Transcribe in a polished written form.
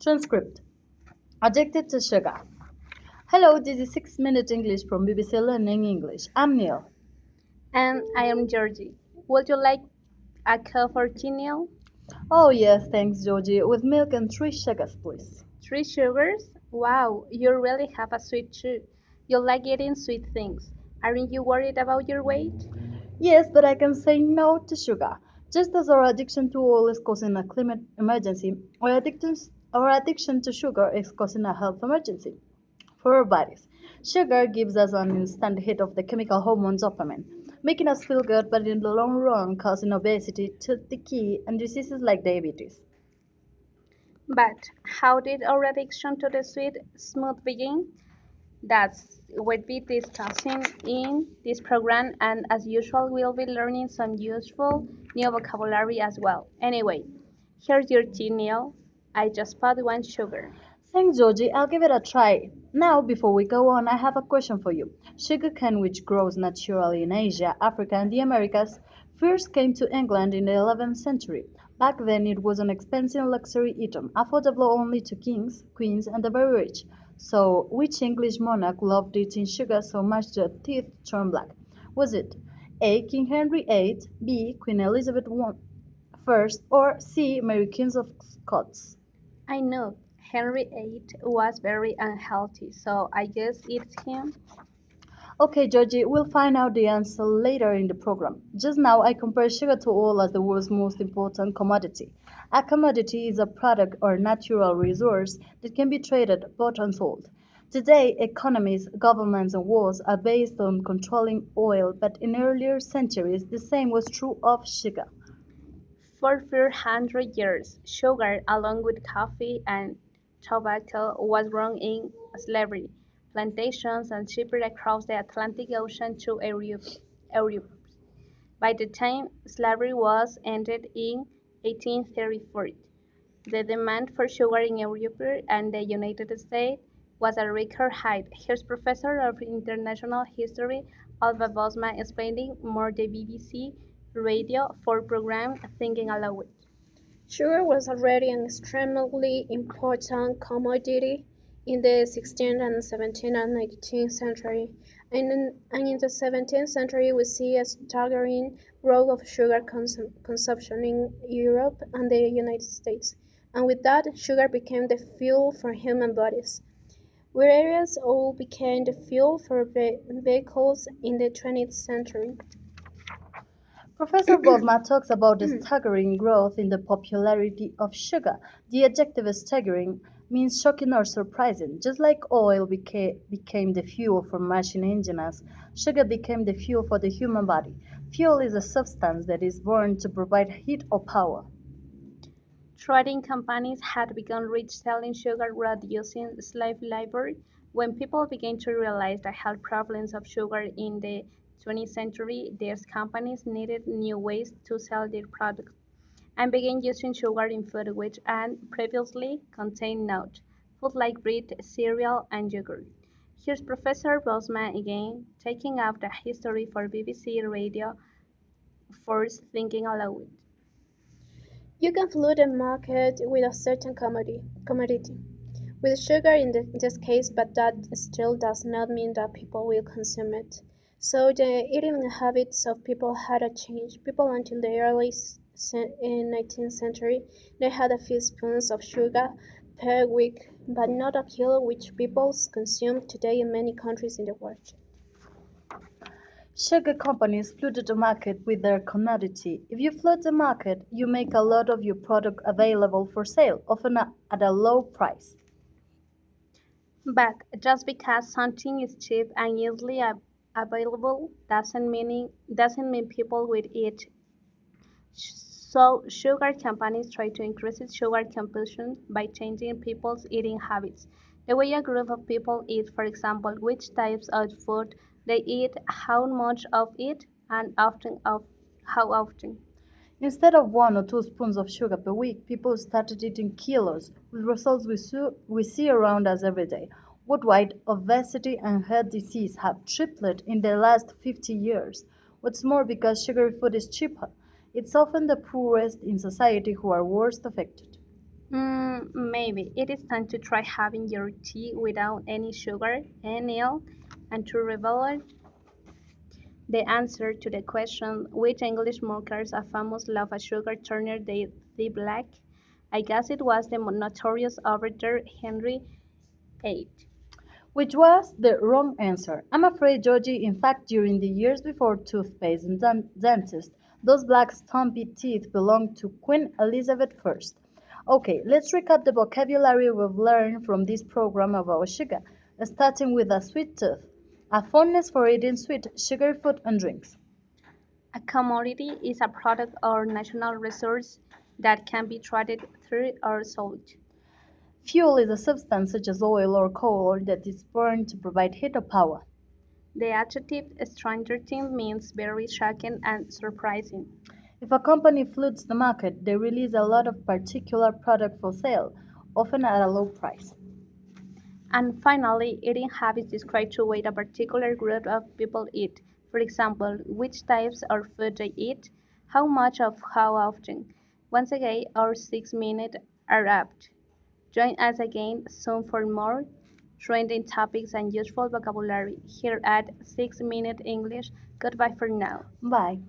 Transcript. Addicted to sugar. Hello, this is 6 Minute English from BBC Learning English. I'm Neil. And I am Georgie. Would you like a cappuccino? Oh, yes, thanks, Georgie. With milk and 3 sugars, please. 3 sugars? Wow, you really have a sweet tooth. You like eating sweet things. Aren't you worried about your weight? Yes, but I can say no to sugar. Just as our addiction to oil is causing a climate emergency, our addiction to sugar is causing a health emergency for our bodies. Sugar gives us an instant hit of the chemical hormone dopamine, making us feel good, but in the long run, causing obesity, tooth decay, and diseases like diabetes. But how did our addiction to the sweet smooth begin? That's what we'll be discussing in this program, and as usual, we'll be learning some useful new vocabulary as well. Anyway, here's your tea, Neil. I just put 1 sugar. Thanks, Georgie. I'll give it a try. Now, before we go on, I have a question for you. Sugarcane, which grows naturally in Asia, Africa, and the Americas, first came to England in the 11th century. Back then, it was an expensive luxury item, affordable only to kings, queens, and the very rich. So, which English monarch loved eating sugar so much their teeth turned black? Was it A. King Henry VIII, B. Queen Elizabeth I, or C. Mary Queen of Scots? I know Henry VIII was very unhealthy, so I guess it's him. Okay, Georgie, we'll find out the answer later in the program. Just now, I compare sugar to oil as the world's most important commodity. A commodity is a product or natural resource that can be traded, bought, and sold. Today, economies, governments, and wars are based on controlling oil, but in earlier centuries, the same was true of sugar. For 400 years, sugar, along with coffee and tobacco, was grown in slavery plantations and shipped across the Atlantic Ocean to Europe. By the time slavery was ended in 1834, the demand for sugar in Europe and the United States was at a record height. Here's Professor of International History Alva Bosma explaining more the BBC Radio 4 program Thinking Aloud. Sugar was already an extremely important commodity in the 16th and 17th and 18th century, and in the 17th century we see a staggering growth of sugar consumption in Europe and the United States, and with that sugar became the fuel for human bodies. Whereas oil became the fuel for vehicles in the 20th century. Professor Bosma talks about the staggering growth in the popularity of sugar. The adjective staggering means shocking or surprising. Just like oil became the fuel for machine engines, sugar became the fuel for the human body. Fuel is a substance that is born to provide heat or power. Trading companies had begun rich selling sugar reducing slave labor. When people began to realize the health problems of sugar in the 20th century, these companies needed new ways to sell their products and began using sugar in food which had previously contained nut, food like bread, cereal, and yogurt. Here's Professor Bosman again, taking up the history for BBC Radio Force Thinking Aloud. You can flood a market with a certain commodity, with sugar in this case, but that still does not mean that people will consume it. So the eating habits of people had a change. People until the early 19th century, they had a few spoons of sugar per week, but not a kilo which people consume today in many countries in the world. Sugar companies flooded the market with their commodity. If you flood the market, you make a lot of your product available for sale, often at a low price. But just because something is cheap and easily available doesn't mean people will eat. So sugar companies try to increase sugar consumption by changing people's eating habits. The way a group of people eat, for example, which types of food they eat, how much of it, and often of how often. Instead of 1 or 2 spoons of sugar per week, people started eating kilos, with results we see around us every day. Worldwide, obesity and heart disease have tripled in the last 50 years. What's more, because sugary food is cheaper, it's often the poorest in society who are worst affected. Maybe it is time to try having your tea without any sugar, any oil, and to reveal the answer to the question which English smokers are famous love a sugar turner they black. I guess it was the notorious orator Henry VIII. Which was the wrong answer. I'm afraid, Georgie, in fact, during the years before toothpaste and dentist, those black stumpy teeth belonged to Queen Elizabeth I. Okay, let's recap the vocabulary we've learned from this program about sugar, starting with a sweet tooth, a fondness for eating sweet, sugary food and drinks. A commodity is a product or national resource that can be traded through or sold. Fuel is a substance such as oil or coal that is burned to provide heat or power. The adjective Stranger Things means very shocking and surprising. If a company floods the market, they release a lot of particular product for sale, often at a low price. And finally, eating habits describe the way a particular group of people eat. For example, which types of food they eat, how much of how often. Once again, our 6 minutes are up. Join us again soon for more trending topics and useful vocabulary here at 6 Minute English. Goodbye for now. Bye.